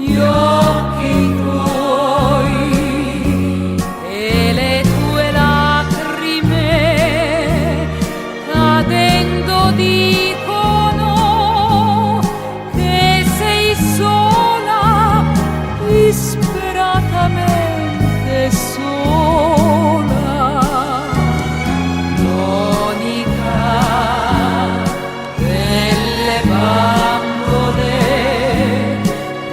gli occhi tuoi e le tue lacrime cadendo dicono che sei sola, disperatamente sola. Monica delle bambole,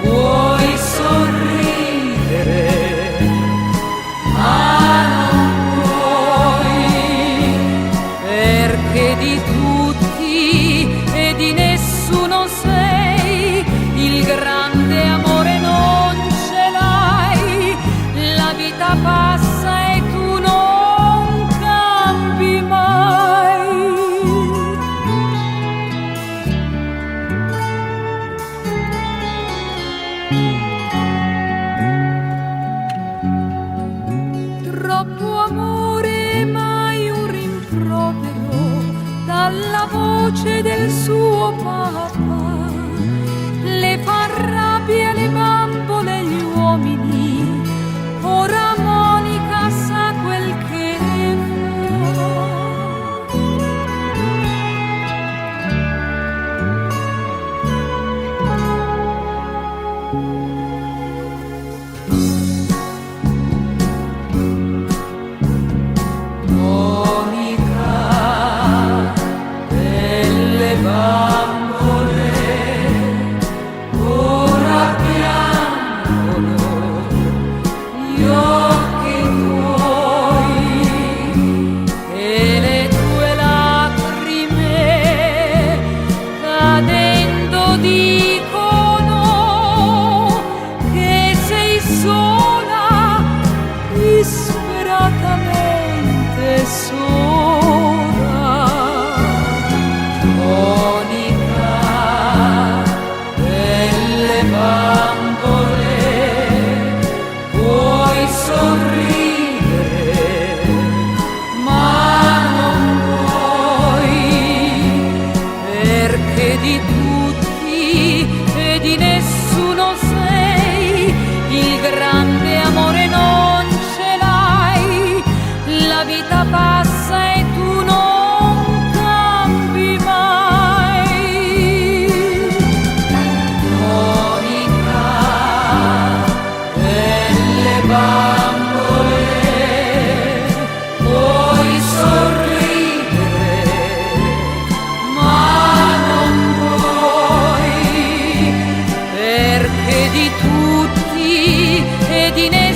puoi sorridere, ma non puoi, perché di tutti e di nessuno sei, il grande amore non ce l'hai, la vita passa e tu non cambi mai. Troppo amore, mai un rimprovero dalla voce del suo papà. Le fa rabbia le bambole e gli uomini, ora Monica sa quel che fa. Monica delle bambole, ora piangono gli occhi tuoi e le tue lacrime cadendo dicono che sei sola, disperatamente sola. Monica delle bambole, puoi sorridere, ma non puoi, perché di tutti e di nessuno sei, il grande amore non ce l'hai, la vita passa e tu non cambi mai. Monica delle bambole, puoi sorridere, ma non puoi, perché di tutti e di nessuno